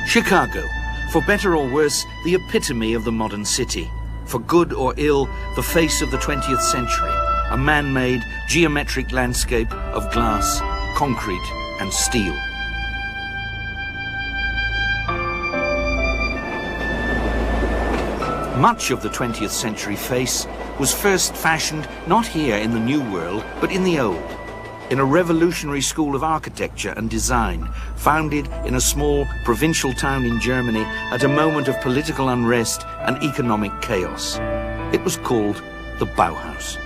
Chicago, for better or worse, the epitome of the modern city. For good or ill, the face of the 20th century, a man-made geometric landscape of glass, concrete and steel. Much of the 20th century face was first fashioned not here in the New World, but in the Old, in a revolutionary school of architecture and design, founded in a small provincial town in Germany at a moment of political unrest and economic chaos. It was called the Bauhaus.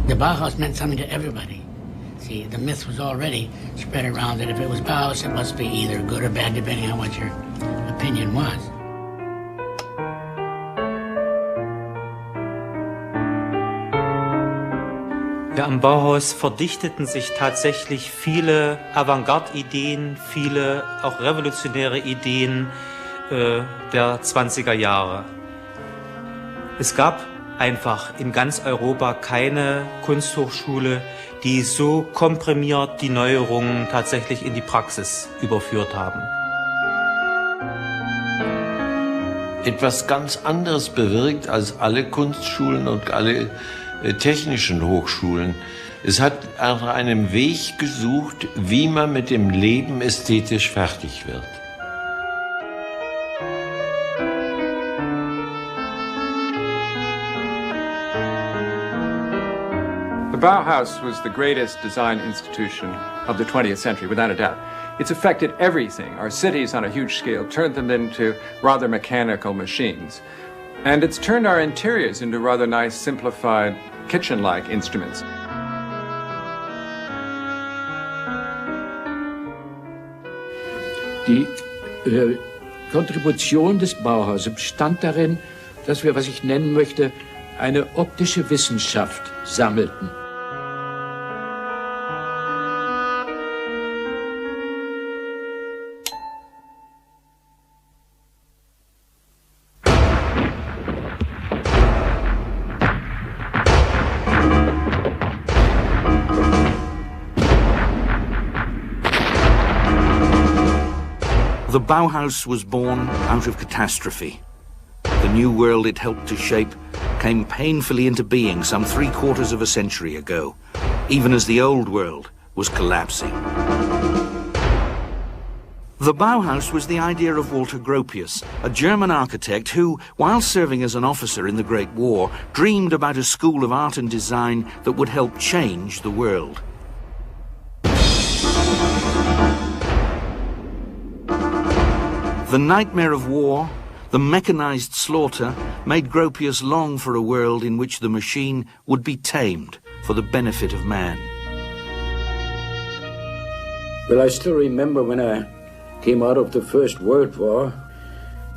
The Bauhaus meant something to everybody. See, the myth was already spread around that if it was Bauhaus, it must be either good or bad, depending on what your opinion was. Ja, am Bauhaus verdichteten sich tatsächlich viele Avantgarde-Ideen, viele auch revolutionäre Ideen der 20er Jahre. Es gab einfach in ganz Europa keine Kunsthochschule, die so komprimiert die Neuerungen tatsächlich in die Praxis überführt haben. Etwas ganz anderes bewirkt als alle Kunstschulen und alle technischen Hochschulen. Es hat nach einem Weg gesucht, wie man mit dem Leben ästhetisch fertig wird. The Bauhaus was the greatest design institution of the 20th century, without a doubt. It's affected everything. Our cities on a huge scale turned them into rather mechanical machines. And it's turned our interiors into rather nice, simplified, kitchen-like instruments. Die Kontribution des Bauhauses bestand darin, dass wir, was ich nennen möchte, eine optische Wissenschaft sammelten. The Bauhaus was born out of catastrophe. The new world it helped to shape came painfully into being some 3/4 of a century ago, even as the old world was collapsing. The Bauhaus was the idea of Walter Gropius, a German architect who, while serving as an officer in the Great War, dreamed about a school of art and design that would help change the world. The nightmare of war, the mechanized slaughter, made Gropius long for a world in which the machine would be tamed for the benefit of man. Well, I still remember when I came out of the First World War,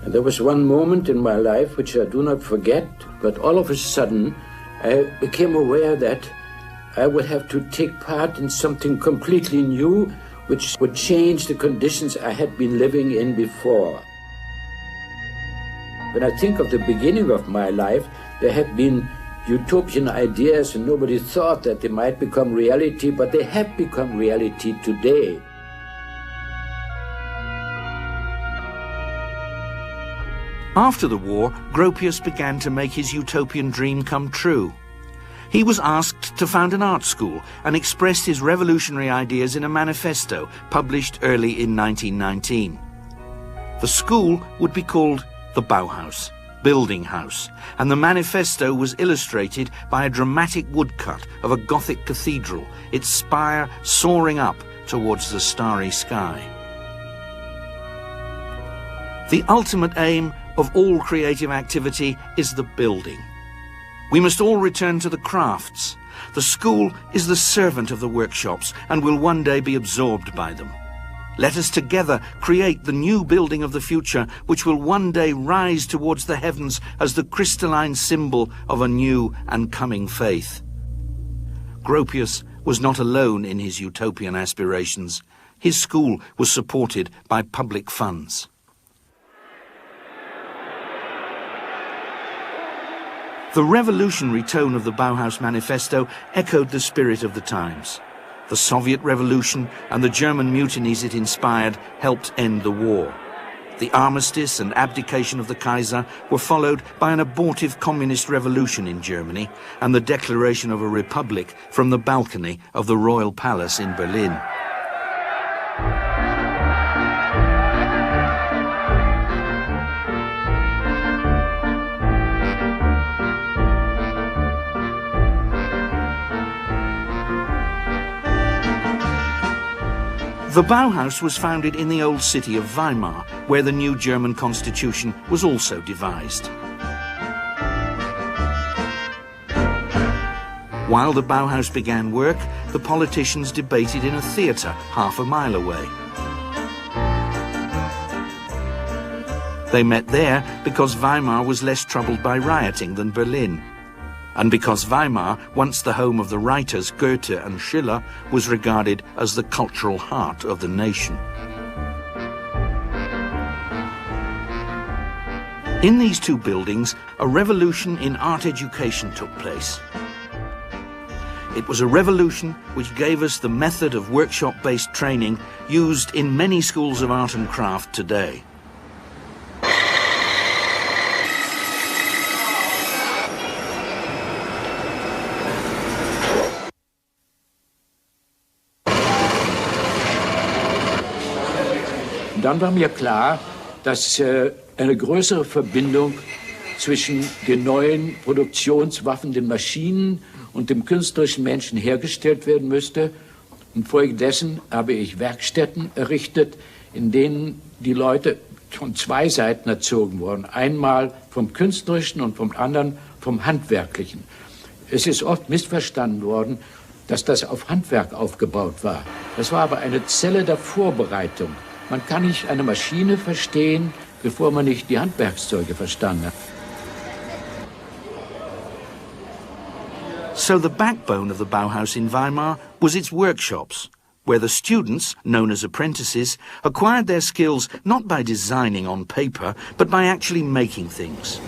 and there was one moment in my life which I do not forget, but all of a sudden I became aware that I would have to take part in something completely new, which would change the conditions I had been living in before. When I think of the beginning of my life, there had been utopian ideas and nobody thought that they might become reality, but they have become reality today. After the war, Gropius began to make his utopian dream come true. He was asked to found an art school and expressed his revolutionary ideas in a manifesto published early in 1919. The school would be called the Bauhaus, Building House, and the manifesto was illustrated by a dramatic woodcut of a Gothic cathedral, its spire soaring up towards the starry sky. The ultimate aim of all creative activity is the building. We must all return to the crafts. The school is the servant of the workshops and will one day be absorbed by them. Let us together create the new building of the future, which will one day rise towards the heavens as the crystalline symbol of a new and coming faith. Gropius was not alone in his utopian aspirations. his school was supported by public funds. The revolutionary tone of the Bauhaus Manifesto echoed the spirit of the times. The Soviet Revolution and the German mutinies it inspired helped end the war. The armistice and abdication of the Kaiser were followed by an abortive communist revolution in Germany and the declaration of a republic from the balcony of the Royal Palace in Berlin. The Bauhaus was founded in the old city of Weimar, where the new German constitution was also devised. While the Bauhaus began work, the politicians debated in a theatre half a mile away. They met there because Weimar was less troubled by rioting than Berlin, and because Weimar, once the home of the writers Goethe and Schiller, was regarded as the cultural heart of the nation. In these two buildings, a revolution in art education took place. It was a revolution which gave us the method of workshop-based training used in many schools of art and craft today. Dann war mir klar, dass eine größere Verbindung zwischen den neuen Produktionswaffen, den Maschinen und dem künstlerischen Menschen hergestellt werden müsste. Infolgedessen habe ich Werkstätten errichtet, in denen die Leute von zwei Seiten erzogen wurden. Einmal vom Künstlerischen und vom anderen vom Handwerklichen. Es ist oft missverstanden worden, dass das auf Handwerk aufgebaut war. Das war aber eine Zelle der Vorbereitung. Man kann nicht eine Maschine verstehen, bevor man nicht die Handwerkszeuge verstanden hat. So the backbone of the Bauhaus in Weimar was its workshops, where the students, known as apprentices, acquired their skills not by designing on paper, but by actually making things.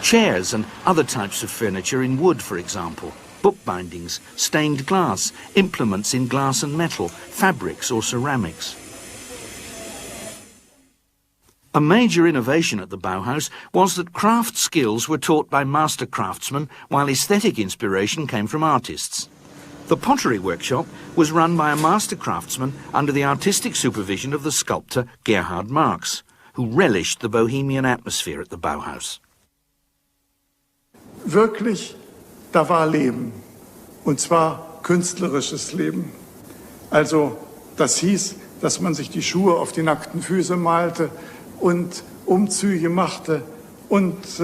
Chairs and other types of furniture in wood, for example. Bookbindings, stained glass, implements in glass and metal, fabrics or ceramics. A major innovation at the Bauhaus was that craft skills were taught by master craftsmen, while aesthetic inspiration came from artists. The pottery workshop was run by a master craftsman under the artistic supervision of the sculptor Gerhard Marx, who relished the bohemian atmosphere at the Bauhaus. Wirklich, da war Leben, und zwar künstlerisches Leben. Also das hieß, dass man sich die Schuhe auf die nackten Füße malte und Umzüge machte und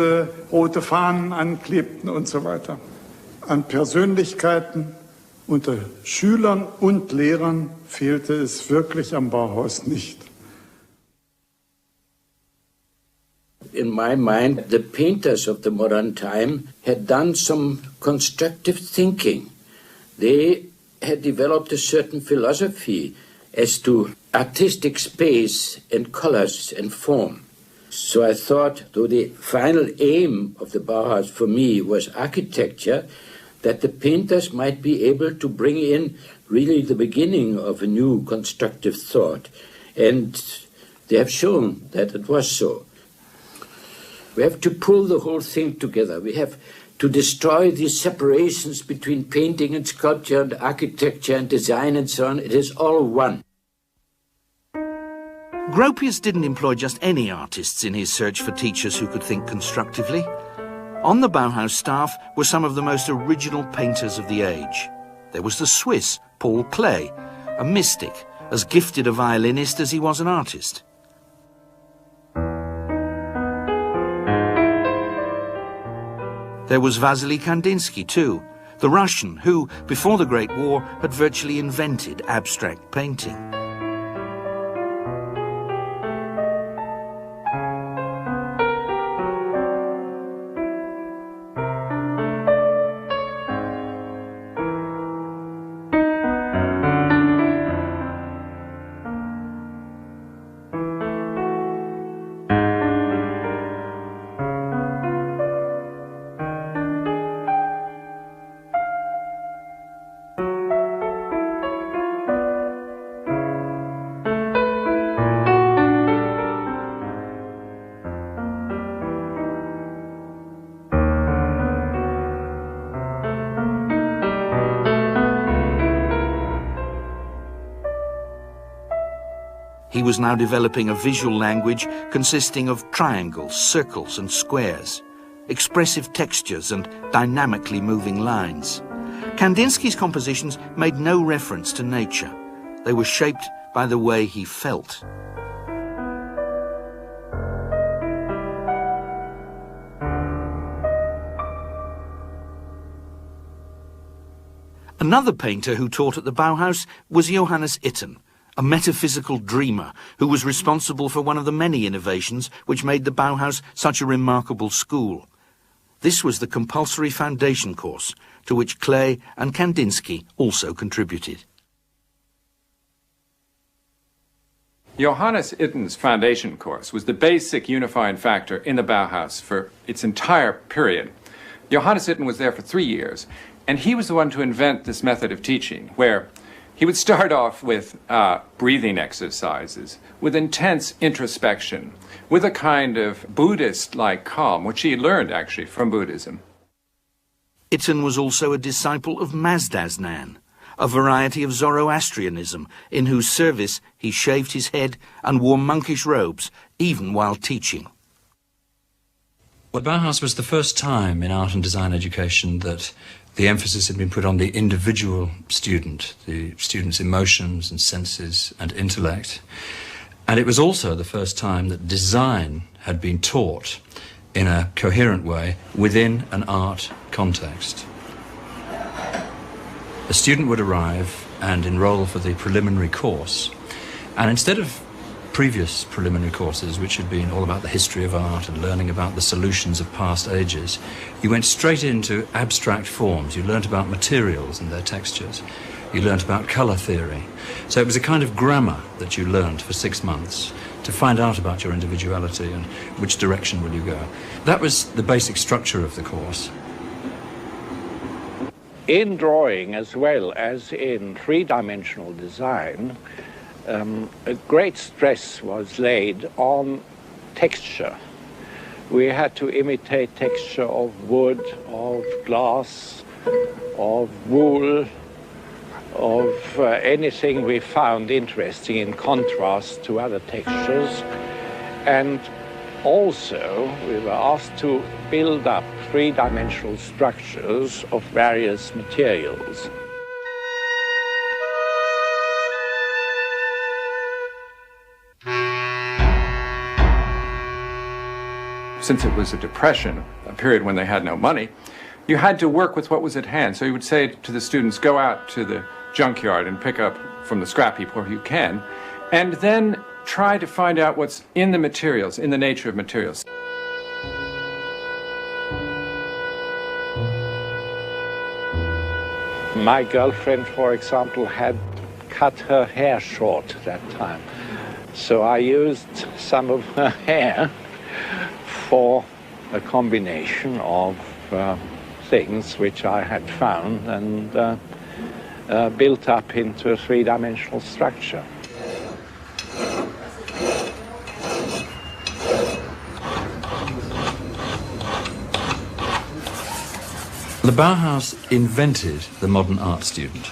rote Fahnen anklebten und so weiter. An Persönlichkeiten unter Schülern und Lehrern fehlte es wirklich am Bauhaus nicht. In my mind, the painters of the modern time had done some constructive thinking. They had developed a certain philosophy as to artistic space and colors and form. So I thought, though the final aim of the Bauhaus for me was architecture, that the painters might be able to bring in really the beginning of a new constructive thought. And they have shown that it was so. We have to pull the whole thing together. We have to destroy these separations between painting and sculpture and architecture and design and so on. It is all one. Gropius didn't employ just any artists in his search for teachers who could think constructively. On the Bauhaus staff were some of the most original painters of the age. There was the Swiss Paul Klee, a mystic, as gifted a violinist as he was an artist. There was Vasily Kandinsky too, the Russian who, before the Great War, had virtually invented abstract painting. He was now developing a visual language consisting of triangles, circles and squares, expressive textures and dynamically moving lines. Kandinsky's compositions made no reference to nature. They were shaped by the way he felt. Another painter who taught at the Bauhaus was Johannes Itten, a metaphysical dreamer who was responsible for one of the many innovations which made the Bauhaus such a remarkable school. This was the compulsory foundation course, to which Klee and Kandinsky also contributed. Johannes Itten's foundation course was the basic unifying factor in the Bauhaus for its entire period. Johannes Itten was there for 3 years, and he was the one to invent this method of teaching, where he would start off with breathing exercises, with intense introspection, with a kind of Buddhist-like calm, which he learned actually from Buddhism. Itten was also a disciple of Mazdaznan, a variety of Zoroastrianism, in whose service he shaved his head and wore monkish robes, even while teaching. Well, Bauhaus was the first time in art and design education that the emphasis had been put on the individual student, the student's emotions and senses and intellect. And it was also the first time that design had been taught in a coherent way within an art context. A student would arrive and enroll for the preliminary course, and instead of previous preliminary courses, which had been all about the history of art and learning about the solutions of past ages, you went straight into abstract forms. You learnt about materials and their textures. You learnt about colour theory. So it was a kind of grammar that you learnt for 6 months to find out about your individuality and which direction will you go. That was the basic structure of the course. In drawing as well as in three-dimensional design, a great stress was laid on texture. We had to imitate texture of wood, of glass, of wool, of anything we found interesting in contrast to other textures. And also we were asked to build up three-dimensional structures of various materials. Since it was a depression, a period when they had no money, you had to work with what was at hand. So you would say to the students, go out to the junkyard and pick up from the scrap heap where you can, and then try to find out what's in the materials, in the nature of materials. My girlfriend, for example, had cut her hair short that time. So I used some of her hair for a combination of things which I had found and built up into a three-dimensional structure. The Bauhaus invented the modern art student.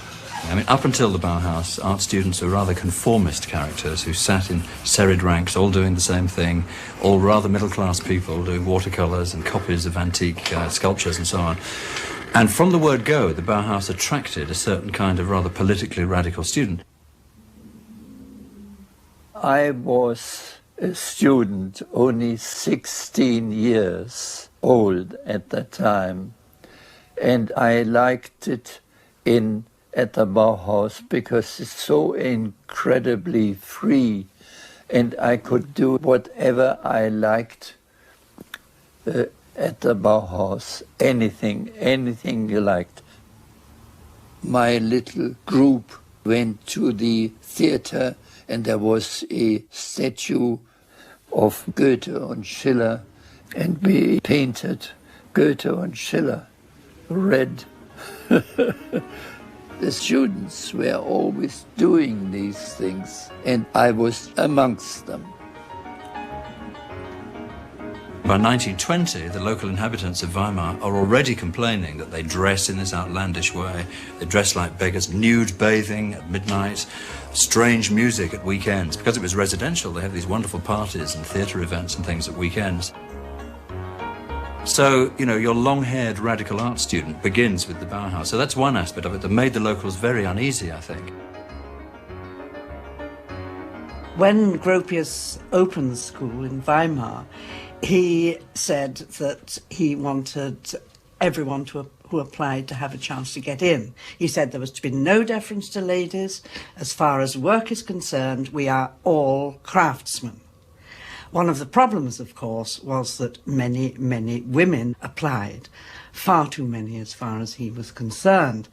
I mean, up until the Bauhaus, art students were rather conformist characters who sat in serried ranks, all doing the same thing, all rather middle-class people doing watercolours and copies of antique sculptures and so on. And from the word go, the Bauhaus attracted a certain kind of rather politically radical student. I was a student, only 16 years old at that time, and I liked it at the Bauhaus because it's so incredibly free, and I could do whatever I liked at the Bauhaus, anything you liked. My little group went to the theater, and there was a statue of Goethe and Schiller, and we painted Goethe and Schiller red. The students were always doing these things, and I was amongst them. By 1920, the local inhabitants of Weimar are already complaining that they dress in this outlandish way. They dress like beggars, nude bathing at midnight, strange music at weekends. Because it was residential, they have these wonderful parties and theatre events and things at weekends. So, you know, your long-haired radical art student begins with the Bauhaus. So that's one aspect of it that made the locals very uneasy, I think. When Gropius opened the school in Weimar, he said that he wanted everyone who applied to have a chance to get in. He said there was to be no deference to ladies. As far as work is concerned, we are all craftsmen. One of the problems, of course, was that many, many women applied, far too many as far as he was concerned.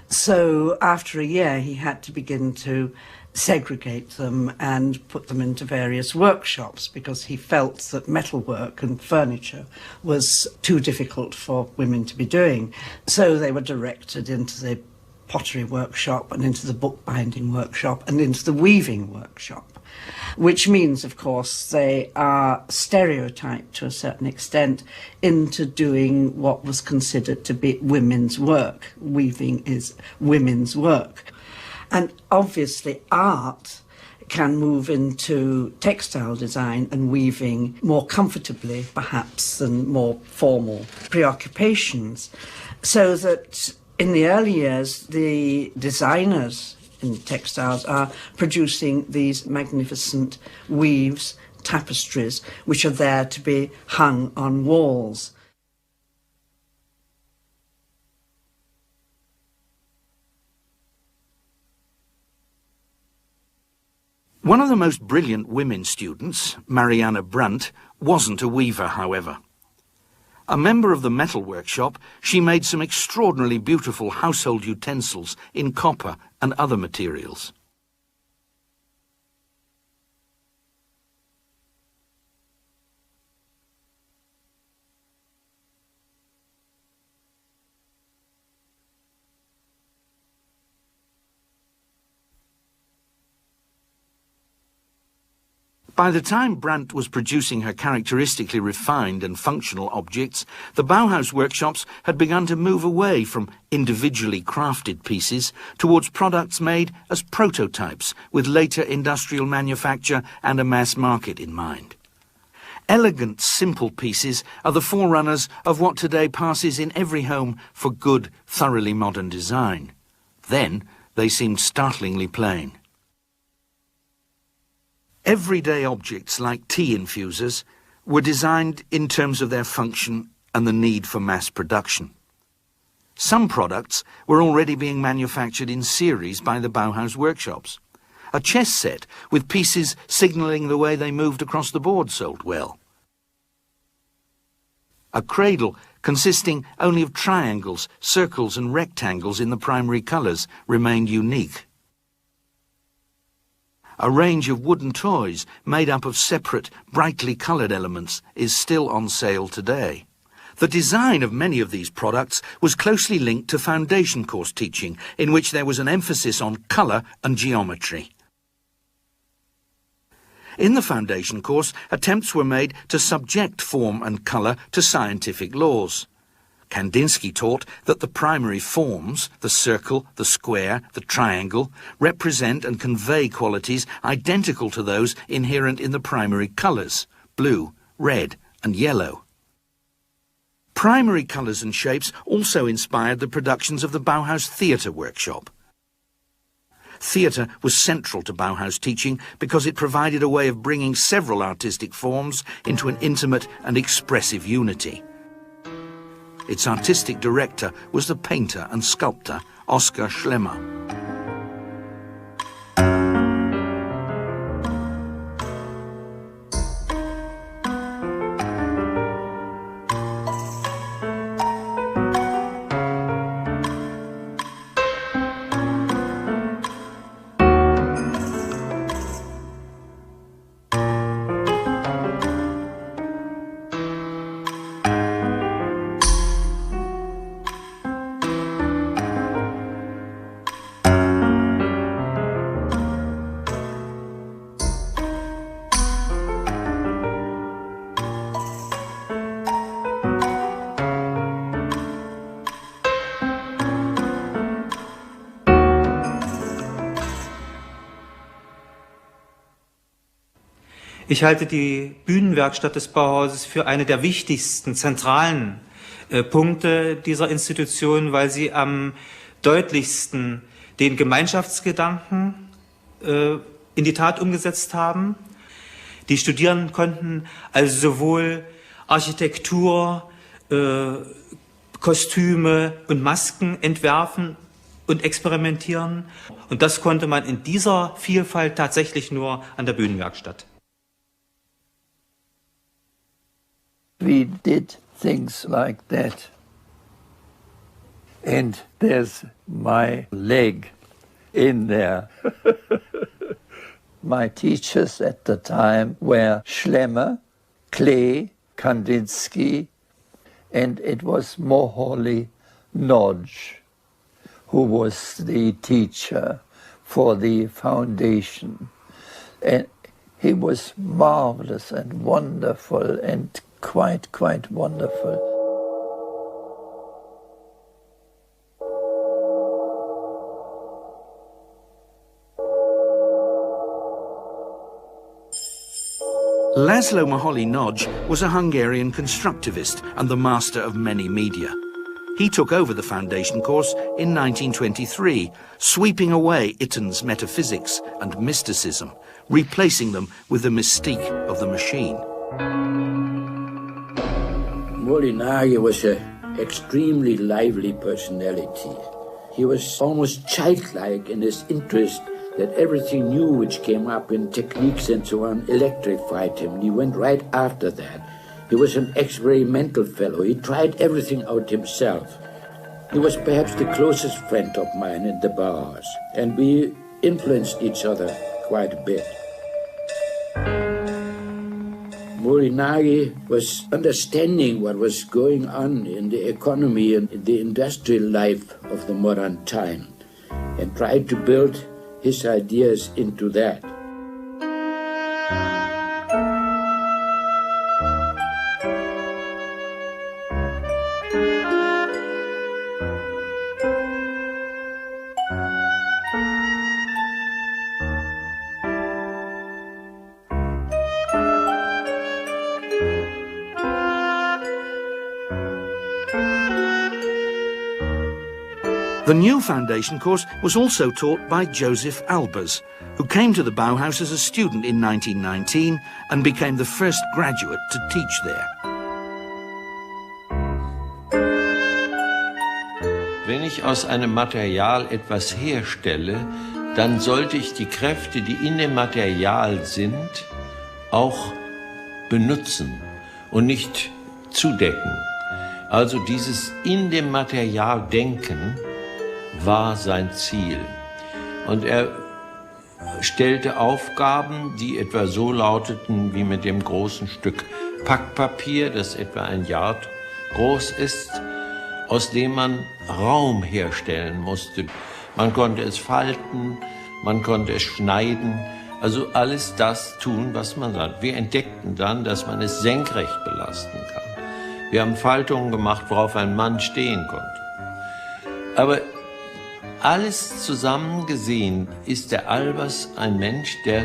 So after a year, he had to begin to segregate them and put them into various workshops because he felt that metalwork and furniture was too difficult for women to be doing. So they were directed into the pottery workshop and into the bookbinding workshop and into the weaving workshop, which means, of course, they are stereotyped to a certain extent into doing what was considered to be women's work. Weaving is women's work. And obviously art can move into textile design and weaving more comfortably, perhaps, than more formal preoccupations. So that in the early years, the designers in textiles are producing these magnificent weaves, tapestries, which are there to be hung on walls. One of the most brilliant women students, Marianne Brandt, wasn't a weaver, however. A member of the metal workshop, she made some extraordinarily beautiful household utensils in copper and other materials. By the time Brandt was producing her characteristically refined and functional objects, the Bauhaus workshops had begun to move away from individually crafted pieces towards products made as prototypes with later industrial manufacture and a mass market in mind. Elegant, simple pieces are the forerunners of what today passes in every home for good, thoroughly modern design. Then they seemed startlingly plain. Everyday objects like tea infusers were designed in terms of their function and the need for mass production. Some products were already being manufactured in series by the Bauhaus workshops. A chess set with pieces signalling the way they moved across the board sold well. A cradle consisting only of triangles, circles and rectangles in the primary colours remained unique. A range of wooden toys made up of separate, brightly coloured elements is still on sale today. The design of many of these products was closely linked to foundation course teaching, in which there was an emphasis on colour and geometry. In the foundation course, attempts were made to subject form and colour to scientific laws. Kandinsky taught that the primary forms, the circle, the square, the triangle, represent and convey qualities identical to those inherent in the primary colours, blue, red and yellow. Primary colours and shapes also inspired the productions of the Bauhaus theatre workshop. Theatre was central to Bauhaus teaching because it provided a way of bringing several artistic forms into an intimate and expressive unity. Its artistic director was the painter and sculptor Oskar Schlemmer. Ich halte die Bühnenwerkstatt des Bauhauses für eine der wichtigsten, zentralen Punkte dieser Institution, weil sie am deutlichsten den Gemeinschaftsgedanken in die Tat umgesetzt haben. Die Studierenden konnten also sowohl Architektur, Kostüme und Masken entwerfen und experimentieren. Und das konnte man in dieser Vielfalt tatsächlich nur an der Bühnenwerkstatt. We did things like that. And there's my leg in there. My teachers at the time were Schlemmer, Klee, Kandinsky, and it was Moholy Nodge, who was the teacher for the foundation. And he was marvelous and wonderful and quite wonderful. Laszlo Moholy-Nagy was a Hungarian constructivist and the master of many media. He took over the foundation course in 1923, sweeping away Itten's metaphysics and mysticism, replacing them with the mystique of the machine. Moholy-Nagy was an extremely lively personality. He was almost childlike in his interest that everything new which came up in techniques and so on electrified him. He went right after that. He was an experimental fellow. He tried everything out himself. He was perhaps the closest friend of mine in the Bauhaus, and we influenced each other quite a bit. Moholy-Nagy was understanding what was going on in the economy and in the industrial life of the modern time, and tried to build his ideas into that. The new foundation course was also taught by Joseph Albers, who came to the Bauhaus as a student in 1919 and became the first graduate to teach there. Wenn ich aus einem Material etwas herstelle, dann sollte ich die Kräfte, die in dem Material sind, auch benutzen und nicht zudecken. Also dieses in dem Material denken war sein Ziel. Und er stellte Aufgaben, die etwa so lauteten wie mit dem großen Stück Packpapier, das etwa 1 Yard groß ist, aus dem man Raum herstellen musste. Man konnte es falten, man konnte es schneiden, also alles das tun, was man sagt. Wir entdeckten dann, dass man es senkrecht belasten kann. Wir haben Faltungen gemacht, worauf ein Mann stehen konnte. Aber alles zusammen gesehen ist der Albers ein Mensch, der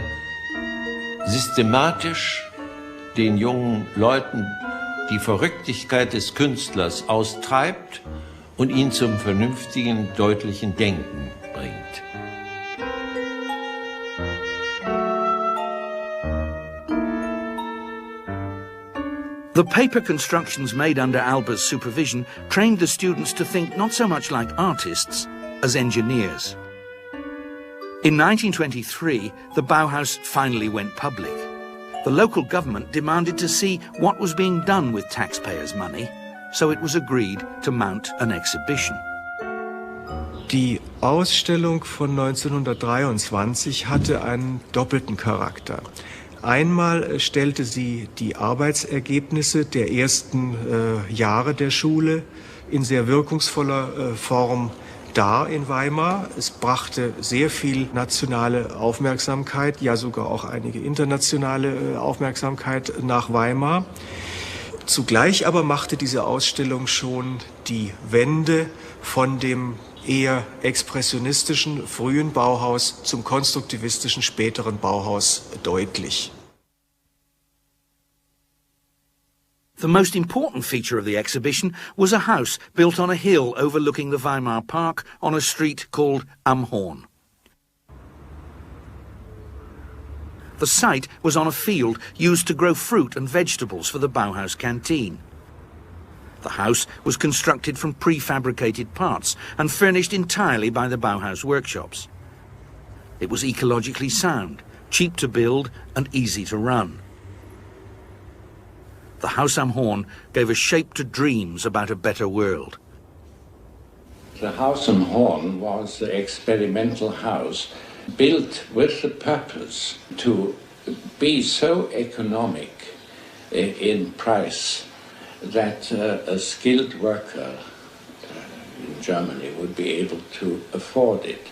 systematisch den jungen Leuten die Verrücktigkeit des Künstlers austreibt und ihn zum vernünftigen, deutlichen Denken bringt. The paper constructions made under Albers' supervision trained the students to think not so much like artists as engineers. In 1923, the Bauhaus finally went public. The local government demanded to see what was being done with taxpayers' money, so it was agreed to mount an exhibition. Die Ausstellung von 1923 hatte einen doppelten Charakter. Einmal stellte sie die Arbeitsergebnisse der ersten Jahre der Schule in sehr wirkungsvoller Form dar in Weimar. Es brachte sehr viel nationale Aufmerksamkeit, ja sogar auch einige internationale Aufmerksamkeit nach Weimar. Zugleich aber machte diese Ausstellung schon die Wende von dem eher expressionistischen frühen Bauhaus zum konstruktivistischen späteren Bauhaus deutlich. The most important feature of the exhibition was a house built on a hill overlooking the Weimar Park on a street called Am Horn. The site was on a field used to grow fruit and vegetables for the Bauhaus canteen. The house was constructed from prefabricated parts and furnished entirely by the Bauhaus workshops. It was ecologically sound, cheap to build and easy to run. The Haus am Horn gave a shape to dreams about a better world. The Haus am Horn was the experimental house built with the purpose to be so economic in price that a skilled worker in Germany would be able to afford it,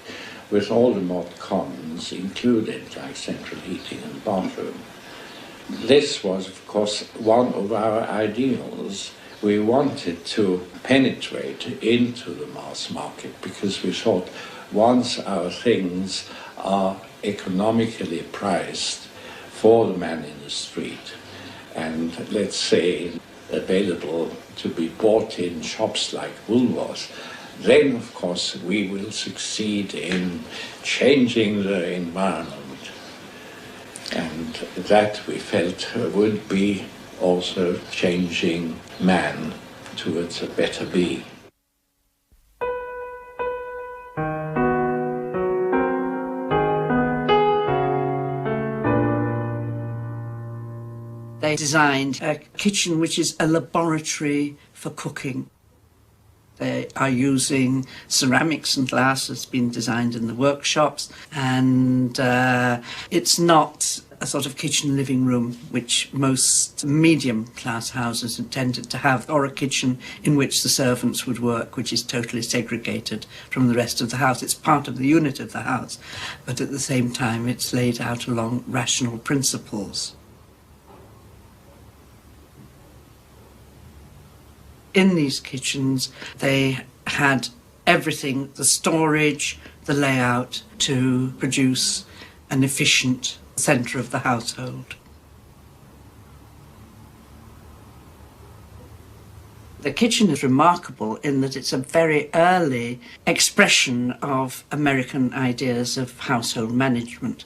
with all the mod cons included, like central heating and bathroom. This was, of course, one of our ideals. We wanted to penetrate into the mass market because we thought once our things are economically priced for the man in the street and, let's say, available to be bought in shops like Woolworths, then, of course, we will succeed in changing the environment. And that we felt would be also changing man towards a better being. They designed a kitchen which is a laboratory for cooking. They are using ceramics and glass that's been designed in the workshops, and it's not a sort of kitchen living room which most medium-class houses intended to have, or a kitchen in which the servants would work, which is totally segregated from the rest of the house. It's part of the unit of the house, but at the same time it's laid out along rational principles. In these kitchens, they had everything, the storage, the layout, to produce an efficient centre of the household. The kitchen is remarkable in that it's a very early expression of American ideas of household management.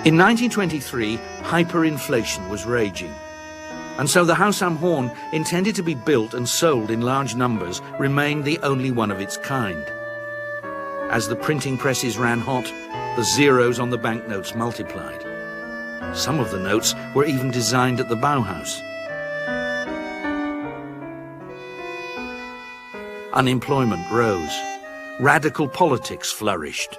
In 1923, hyperinflation was raging, and so the Haus am Horn, intended to be built and sold in large numbers, remained the only one of its kind. As the printing presses ran hot, the zeros on the banknotes multiplied. Some of the notes were even designed at the Bauhaus. Unemployment rose. Radical politics flourished.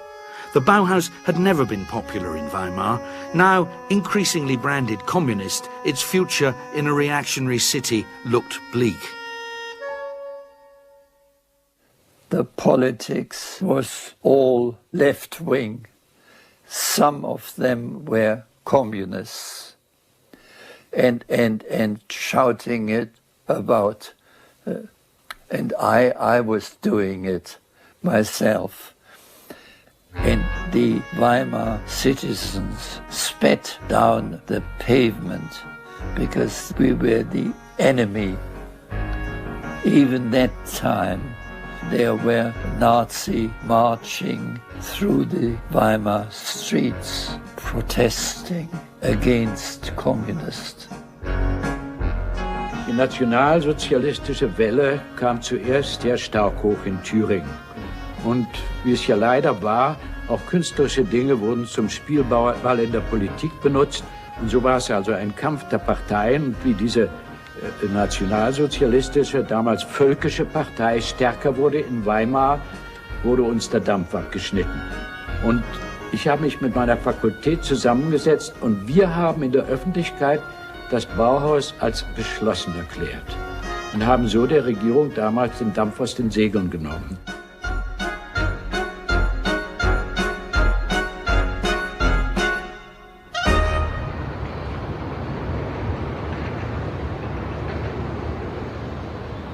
The Bauhaus had never been popular in Weimar. Now, increasingly branded communist, its future in a reactionary city looked bleak. The politics was all left-wing. Some of them were communists and shouting it about. And I was doing it myself. And the Weimar citizens spat down the pavement because we were the enemy. Even that time, there were Nazi marching through the Weimar streets, protesting against communists. Die nationalsozialistische Welle kam zuerst sehr stark hoch in Thüringen. Und wie es ja leider war, auch künstlerische Dinge wurden zum Spielball in der Politik benutzt. Und so war es also ein Kampf der Parteien. Und wie diese nationalsozialistische, damals völkische Partei stärker wurde in Weimar, wurde uns der Dampf abgeschnitten. Und ich habe mich mit meiner Fakultät zusammengesetzt und wir haben in der Öffentlichkeit das Bauhaus als geschlossen erklärt und haben so der Regierung damals den Dampf aus den Segeln genommen.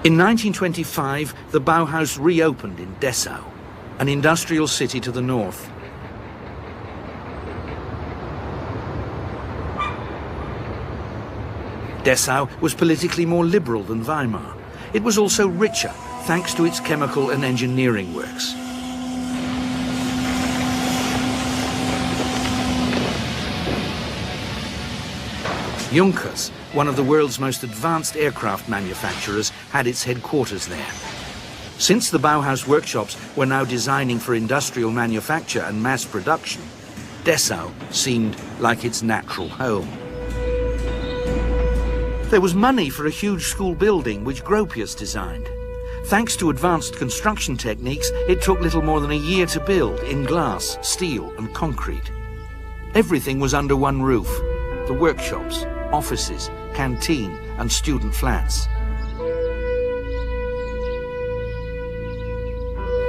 In 1925, the Bauhaus reopened in Dessau, an industrial city to the north. Dessau was politically more liberal than Weimar. It was also richer, thanks to its chemical and engineering works. Junkers, one of the world's most advanced aircraft manufacturers, had its headquarters there. Since the Bauhaus workshops were now designing for industrial manufacture and mass production, Dessau seemed like its natural home. There was money for a huge school building which Gropius designed. Thanks to advanced construction techniques, it took little more than a year to build in glass, steel and concrete. Everything was under one roof: the workshops, offices, canteen and student flats.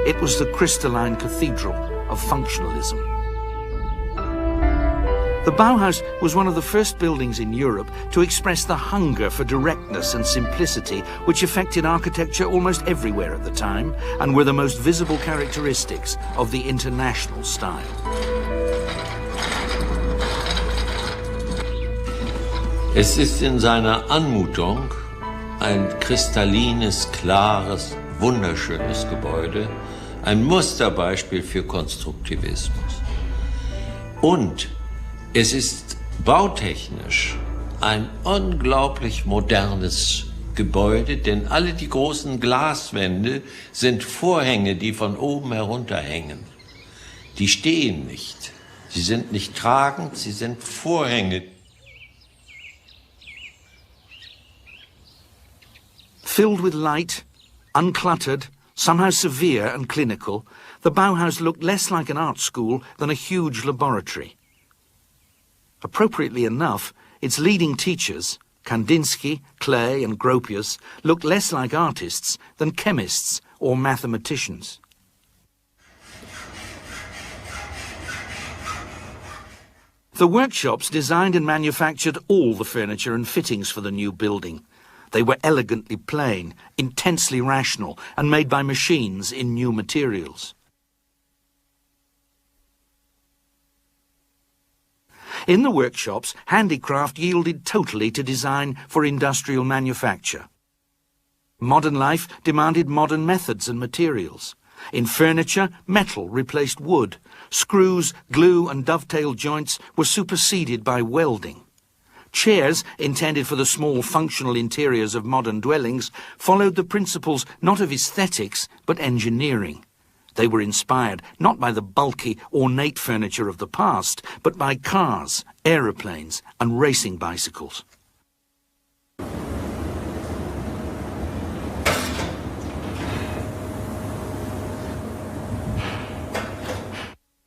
It was the crystalline cathedral of functionalism. The Bauhaus was one of the first buildings in Europe to express the hunger for directness and simplicity which affected architecture almost everywhere at the time and were the most visible characteristics of the international style. Es ist in seiner Anmutung ein kristallines, klares, wunderschönes Gebäude, ein Musterbeispiel für Konstruktivismus. Und es ist bautechnisch ein unglaublich modernes Gebäude, denn alle die großen Glaswände sind Vorhänge, die von oben herunterhängen. Die stehen nicht. Sie sind nicht tragend, sie sind Vorhänge. Filled with light, uncluttered, somehow severe and clinical, the Bauhaus looked less like an art school than a huge laboratory. Appropriately enough, its leading teachers, Kandinsky, Klee and Gropius, looked less like artists than chemists or mathematicians. The workshops designed and manufactured all the furniture and fittings for the new building. They were elegantly plain, intensely rational, and made by machines in new materials. In the workshops, handicraft yielded totally to design for industrial manufacture. Modern life demanded modern methods and materials. In furniture, metal replaced wood. Screws, glue and dovetail joints were superseded by welding. Chairs, intended for the small functional interiors of modern dwellings, followed the principles not of aesthetics but engineering. They were inspired not by the bulky, ornate furniture of the past, but by cars, aeroplanes and racing bicycles.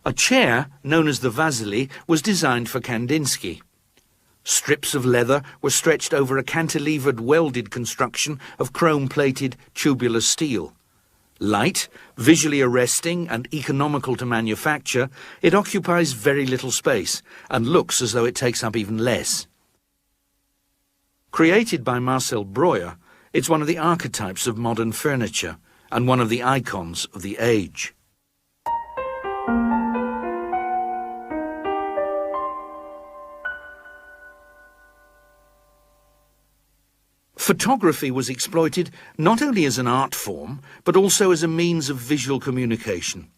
A chair, known as the Vasily, was designed for Kandinsky. Strips of leather were stretched over a cantilevered welded construction of chrome-plated tubular steel. Light, visually arresting and economical to manufacture, it occupies very little space and looks as though it takes up even less. Created by Marcel Breuer, it's one of the archetypes of modern furniture and one of the icons of the age. Photography was exploited not only as an art form, but also as a means of visual communication.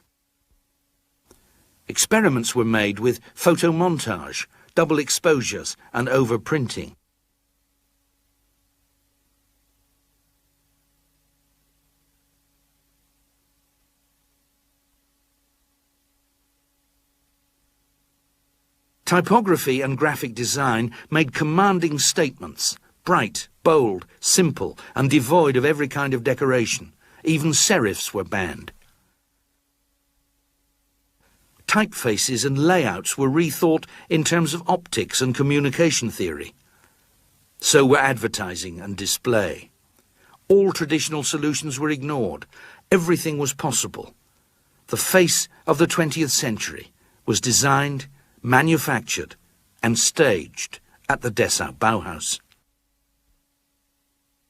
Experiments were made with photomontage, double exposures and overprinting. Typography and graphic design made commanding statements, bright, bold, simple, and devoid of every kind of decoration. Even serifs were banned. Typefaces and layouts were rethought in terms of optics and communication theory. So were advertising and display. All traditional solutions were ignored. Everything was possible. The face of the 20th century was designed, manufactured, and staged at the Dessau Bauhaus.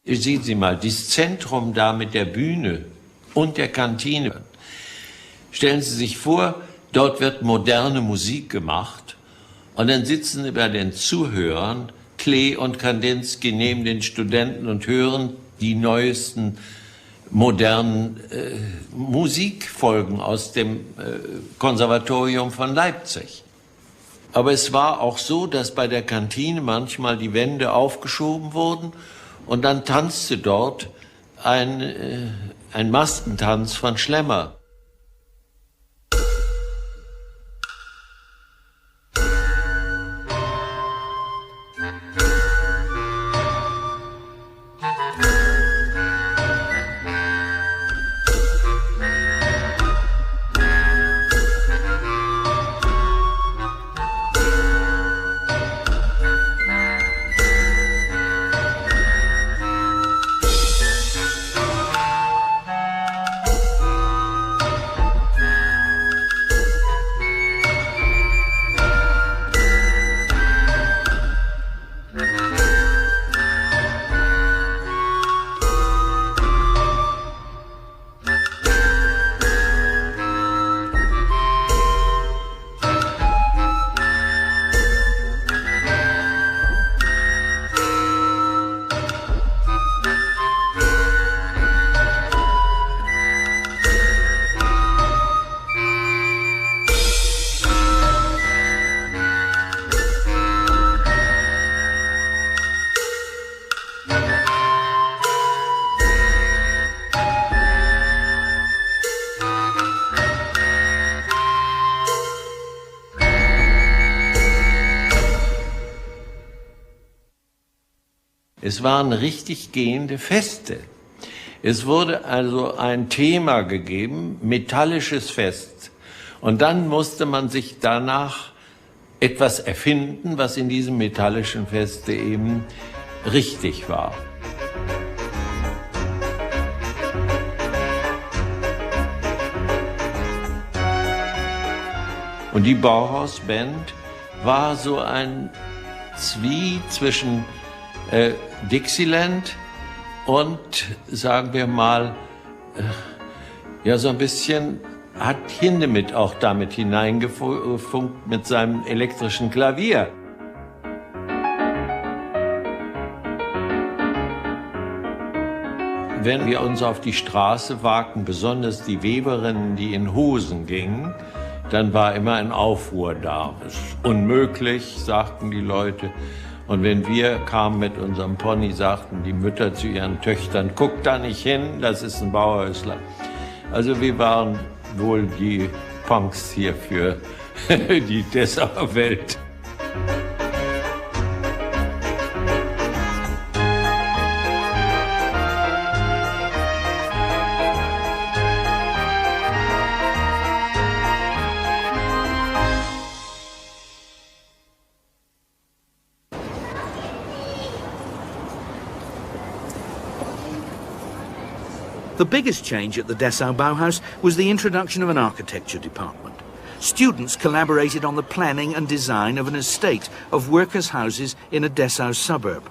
Sehen Sie mal, dieses Zentrum da mit der Bühne und der Kantine. Stellen Sie sich vor, dort wird moderne Musik gemacht und dann sitzen Sie bei den Zuhörern, Klee und Kandinsky, neben den Studenten und hören die neuesten modernen Musikfolgen aus dem Konservatorium von Leipzig. Aber es war auch so, dass bei der Kantine manchmal die Wände aufgeschoben wurden und dann tanzte dort ein Maskentanz von Schlemmer. Es waren richtig gehende Feste. Es wurde also ein Thema gegeben, metallisches Fest. Und dann musste man sich danach etwas erfinden, was in diesem metallischen Feste eben richtig war. Und die Bauhaus-Band war so ein Zwie zwischen Dixieland und, sagen wir mal, ja, so ein bisschen hat Hindemith auch damit hineingefunkt mit seinem elektrischen Klavier. Wenn wir uns auf die Straße wagten, besonders die Weberinnen, die in Hosen gingen, dann war immer ein Aufruhr da. Das ist unmöglich, sagten die Leute. Und wenn wir kamen mit unserem Pony, sagten die Mütter zu ihren Töchtern, guckt da nicht hin, das ist ein Bauhäusler. Also wir waren wohl die Punks hier für die Dessauer Welt. The biggest change at the Dessau Bauhaus was the introduction of an architecture department. Students collaborated on the planning and design of an estate of workers' houses in a Dessau suburb.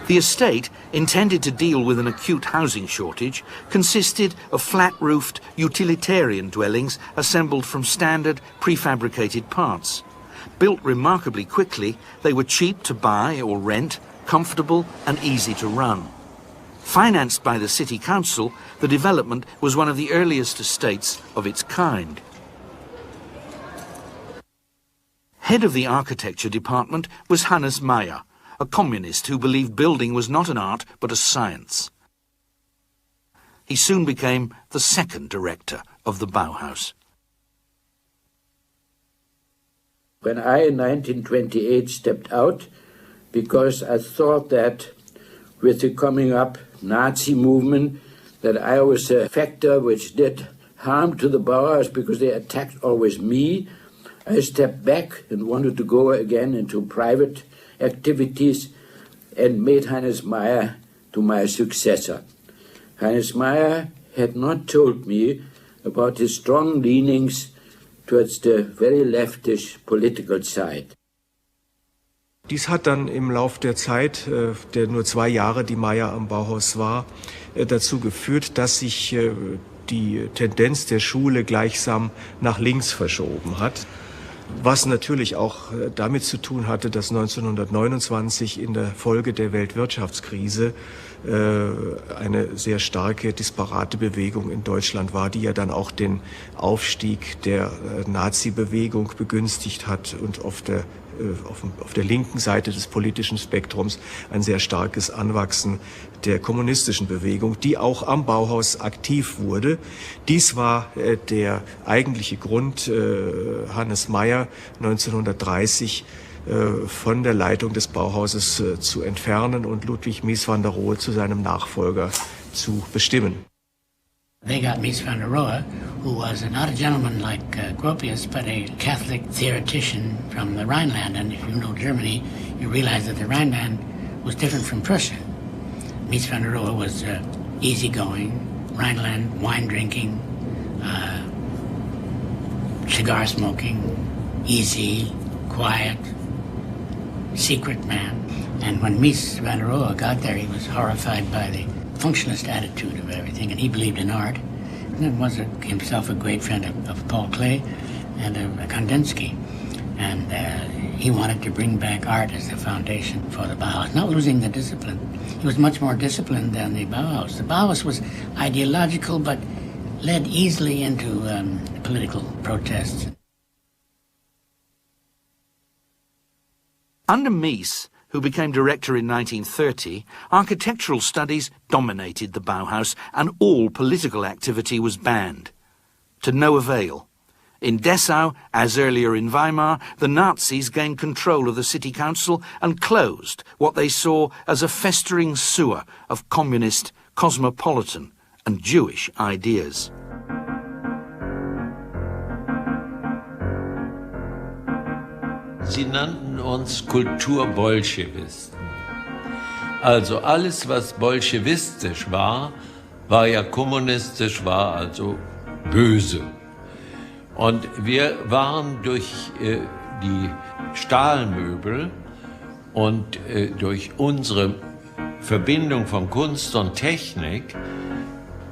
The estate, intended to deal with an acute housing shortage, consisted of flat-roofed utilitarian dwellings assembled from standard prefabricated parts. Built remarkably quickly, they were cheap to buy or rent, comfortable and easy to run. Financed by the city council, the development was one of the earliest estates of its kind. Head of the architecture department was Hannes Meyer, a communist who believed building was not an art but a science. He soon became the second director of the Bauhaus. When I in 1928 stepped out, because I thought that with the coming up Nazi movement, that I was a factor which did harm to the Bauhaus because they attacked always me, I stepped back and wanted to go again into private activities and made Hannes Meyer to my successor. Hannes Meyer had not told me about his strong leanings towards the very leftish political side. Dies hat dann im Lauf der Zeit, der nur 2 Jahre, die Meyer am Bauhaus war, dazu geführt, dass sich die Tendenz der Schule gleichsam nach links verschoben hat. Was natürlich auch damit zu tun hatte, dass 1929 in der Folge der Weltwirtschaftskrise eine sehr starke, disparate Bewegung in Deutschland war, die ja dann auch den Aufstieg der Nazi-Bewegung begünstigt hat und auf der linken Seite des politischen Spektrums ein sehr starkes Anwachsen der kommunistischen Bewegung, die auch am Bauhaus aktiv wurde. Dies war der eigentliche Grund, Hannes Meyer 1930 von der Leitung des Bauhauses zu entfernen und Ludwig Mies van der Rohe zu seinem Nachfolger zu bestimmen. They got Mies van der Rohe, who was not a gentleman like Gropius, but a Catholic theoretician from the Rhineland. And if you know Germany, you realize that the Rhineland was different from Prussia. Mies van der Rohe was easygoing, Rhineland, wine drinking, cigar smoking, easy, quiet, secret man. And when Mies van der Rohe got there, he was horrified by the functionalist attitude of everything, and he believed in art. And he was himself a great friend of Paul Klee and of Kandinsky. And he wanted to bring back art as the foundation for the Bauhaus, not losing the discipline. He was much more disciplined than the Bauhaus. The Bauhaus was ideological, but led easily into political protests. Under Mies, who became director in 1930, architectural studies dominated the Bauhaus and all political activity was banned. To no avail. In Dessau, as earlier in Weimar, the Nazis gained control of the city council and closed what they saw as a festering sewer of communist, cosmopolitan and Jewish ideas. Sie nannten uns Kulturbolschewisten. Also alles, was bolschewistisch war, war ja kommunistisch, war also böse. Und wir waren durch die Stahlmöbel und durch unsere Verbindung von Kunst und Technik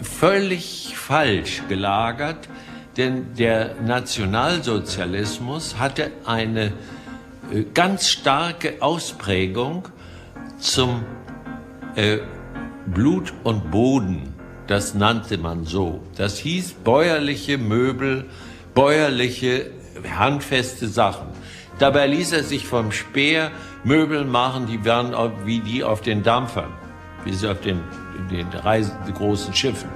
völlig falsch gelagert, denn der Nationalsozialismus hatte eine ganz starke Ausprägung zum Blut und Boden, das nannte man so. Das hieß bäuerliche Möbel, bäuerliche, handfeste Sachen. Dabei ließ er sich vom Speer Möbel machen, die waren wie die auf den Dampfern, wie sie auf den großen Schiffen.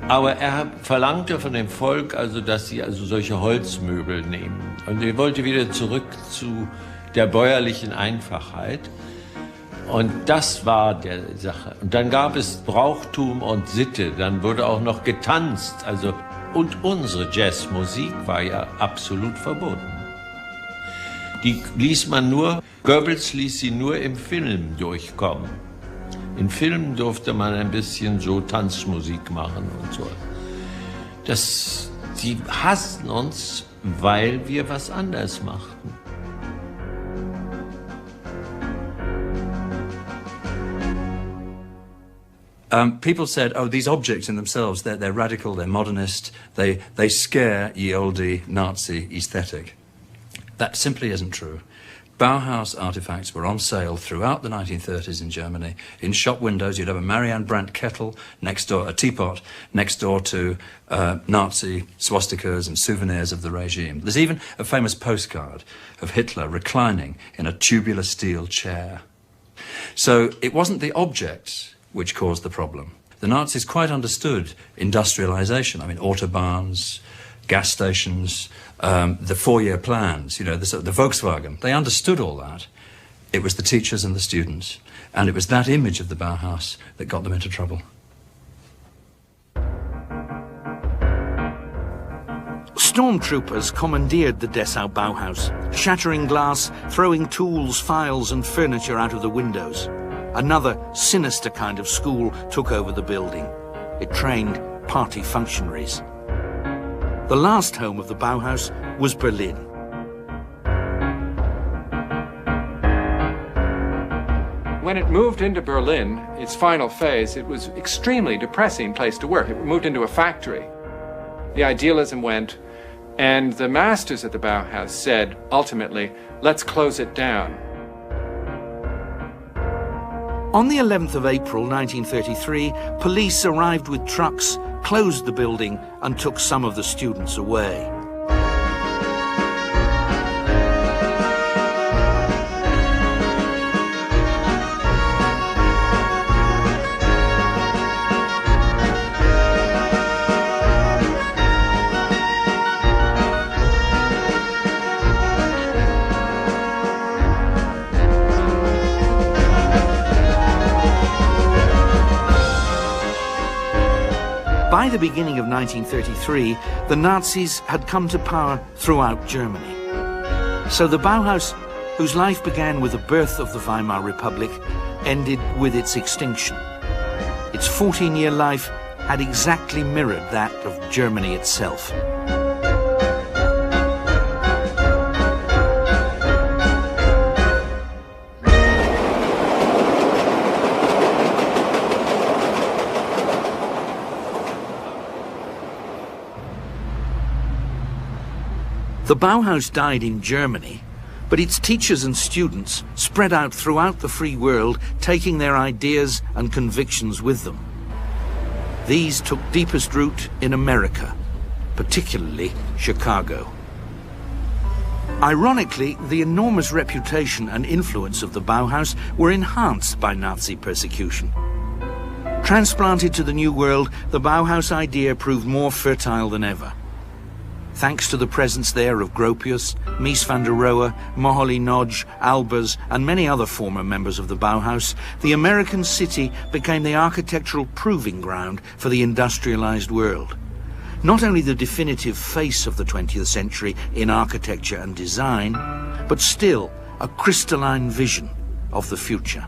Aber er verlangte von dem Volk also, dass sie also solche Holzmöbel nehmen. Und er wollte wieder zurück zu der bäuerlichen Einfachheit. Und das war der Sache. Und dann gab es Brauchtum und Sitte. Dann wurde auch noch getanzt. Also, und unsere Jazzmusik war ja absolut verboten. Die ließ man nur, Goebbels ließ sie nur im Film durchkommen. In Filmen durfte man ein bisschen so Tanzmusik machen und so. Die hassten uns, weil wir was anderes machten. People said, oh, these objects in themselves, they're radical, they're modernist, they scare ye olde Nazi aesthetic. That simply isn't true. Bauhaus artifacts were on sale throughout the 1930s in Germany. In shop windows, you'd have a Marianne Brandt kettle next door, a teapot next door to Nazi swastikas and souvenirs of the regime. There's even a famous postcard of Hitler reclining in a tubular steel chair. So it wasn't the objects which caused the problem. The Nazis quite understood industrialization. I mean, autobahns, gas stations, the four-year plans, you know, the Volkswagen. They understood all that. It was the teachers and the students. And it was that image of the Bauhaus that got them into trouble. Stormtroopers commandeered the Dessau Bauhaus, shattering glass, throwing tools, files and furniture out of the windows. Another sinister kind of school took over the building. It trained party functionaries. The last home of the Bauhaus was Berlin. when it moved into Berlin, its final phase, it was extremely depressing place to work. It moved into a factory. The idealism went, and the masters at the Bauhaus said, ultimately, let's close it down. On the 11th of April 1933, police arrived with trucks, closed the building, and took some of the students away. By the beginning of 1933, the Nazis had come to power throughout Germany. So the Bauhaus, whose life began with the birth of the Weimar Republic, ended with its extinction. Its 14-year life had exactly mirrored that of Germany itself. The Bauhaus died in Germany, but its teachers and students spread out throughout the free world, taking their ideas and convictions with them. These took deepest root in America, particularly Chicago. Ironically, the enormous reputation and influence of the Bauhaus were enhanced by Nazi persecution. Transplanted to the New World, the Bauhaus idea proved more fertile than ever. Thanks to the presence there of Gropius, Mies van der Rohe, Moholy Nagy, Albers, and many other former members of the Bauhaus, the American city became the architectural proving ground for the industrialized world. Not only the definitive face of the 20th century in architecture and design, but still a crystalline vision of the future.